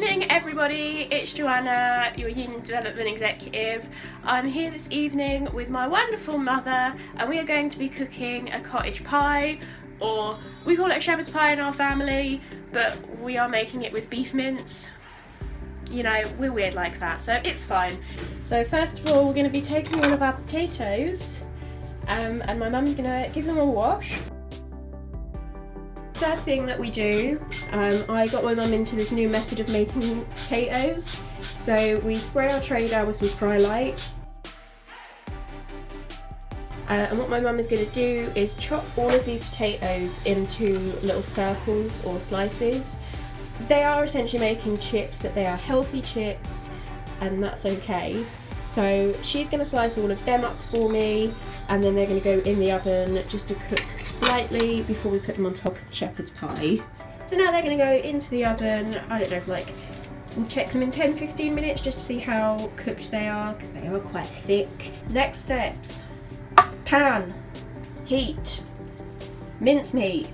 Evening everybody, it's Joanna, your Union Development Executive. I'm here this evening with my wonderful mother and we are going to be cooking a cottage pie, or we call it a shepherd's pie in our family, but we are making it with beef mince. You know, we're weird like that, so it's fine. So first of all, we're going to be taking all of our potatoes and my mum's going to give them a wash. First thing that we do, I got my mum into this new method of making potatoes. So we spray our tray down with some Fry Light. And what my mum is going to do is chop all of these potatoes into little circles or slices. They are essentially making chips, but they are healthy chips, and that's okay. So she's going to slice all of them up for me, and then they're going to go in the oven just to cook slightly before we put them on top of the shepherd's pie. So now they're going to go into the oven, I don't know, like, we'll check them in 10-15 minutes just to see how cooked they are, because they are quite thick. Next steps: pan, heat, mincemeat.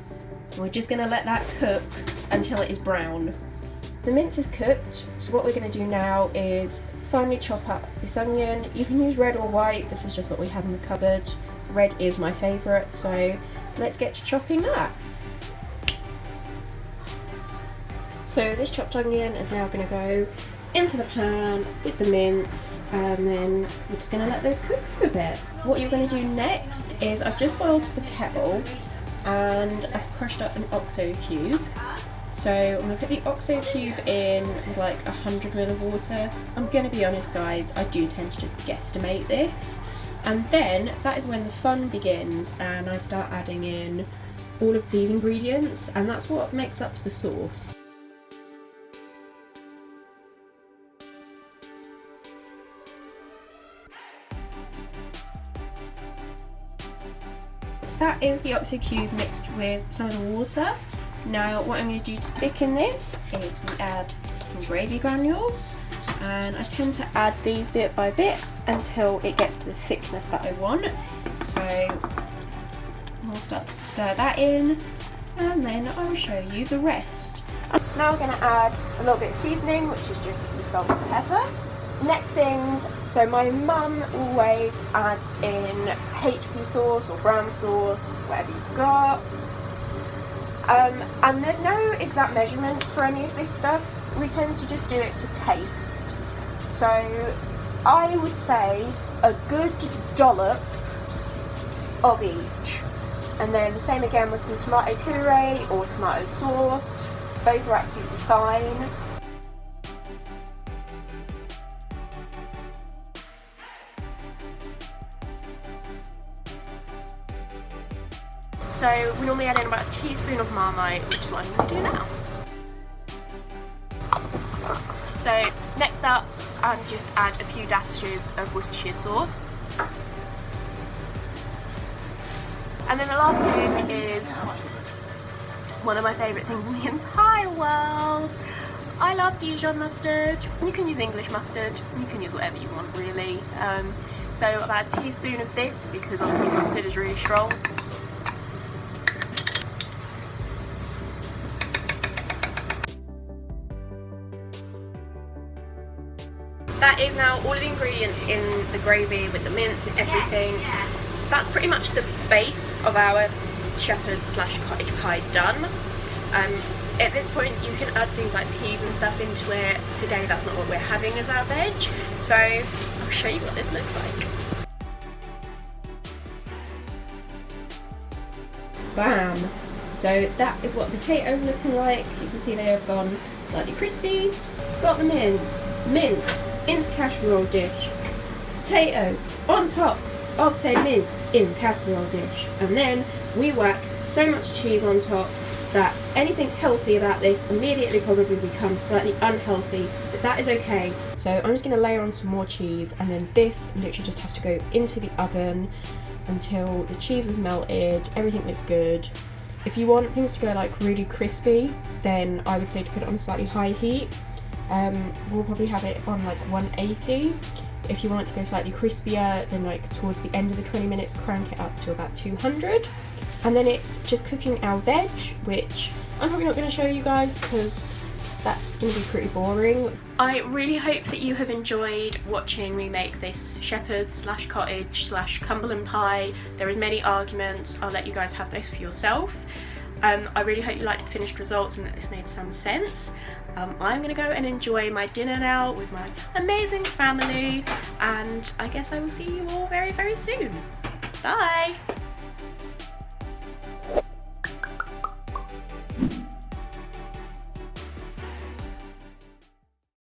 We're just going to let that cook until it is brown. The mince is cooked, so what we're going to do now is finally chop up this onion. You can use red or white, this is just what we have in the cupboard. Red is my favourite, so let's get to chopping that. So this chopped onion is now going to go into the pan with the mince, and then we're just going to let those cook for a bit. What you're going to do next is I've just boiled the kettle and I've crushed up an OXO cube. So I'm going to put the OXO cube in with like 100 ml of water. I'm going to be honest guys, I do tend to just guesstimate this. And then that is when the fun begins and I start adding in all of these ingredients, and that's what makes up the sauce. That is the OXO cube mixed with some of the water. Now what I'm going to do to thicken this is we add some gravy granules, and I tend to add these bit by bit until it gets to the thickness that I want. So we'll start to stir that in and then I'll show you the rest. Now we're going to add a little bit of seasoning, which is just some salt and pepper. Next things, so my mum always adds in HP sauce or brown sauce, whatever you've got. And there's no exact measurements for any of this stuff. We tend to just do it to taste. So I would say a good dollop of each. And then the same again with some tomato puree or tomato sauce. Both are absolutely fine. So we normally add in about a teaspoon of Marmite, which is what I'm going to do now. So next up, I'll just add a few dashes of Worcestershire sauce. And then the last thing is one of my favourite things in the entire world. I love Dijon mustard. You can use English mustard, you can use whatever you want really. So about a teaspoon of this, because obviously mustard is really strong. That is now all of the ingredients in the gravy with the mince and everything. That's pretty much the base of our shepherd/cottage pie done. At this point you can add things like peas and stuff into it. Today that's not what we're having as our veg, so I'll show you what this looks like. Bam! So that is what the potatoes are looking like. You can see they have gone slightly crispy. Got the mince into casserole dish, potatoes on top of said mince in casserole dish, and then we whack so much cheese on top that anything healthy about this immediately probably becomes slightly unhealthy, but that is okay. So I'm just going to layer on some more cheese, and then this literally just has to go into the oven until the cheese is melted, everything looks good. If you want things to go like really crispy, then I would say to put it on slightly high heat. We'll probably have it on like 180. If you want it to go slightly crispier, then like towards the end of the 20 minutes, crank it up to about 200. And then it's just cooking our veg, which I'm probably not going to show you guys because that's going to be pretty boring. I really hope that you have enjoyed watching me make this shepherd slash cottage slash Cumberland pie. There is many arguments, I'll let you guys have this for yourself. I really hope you liked the finished results and that this made some sense. I'm gonna go and enjoy my dinner now with my amazing family, and I guess I will see you all very, very soon. Bye!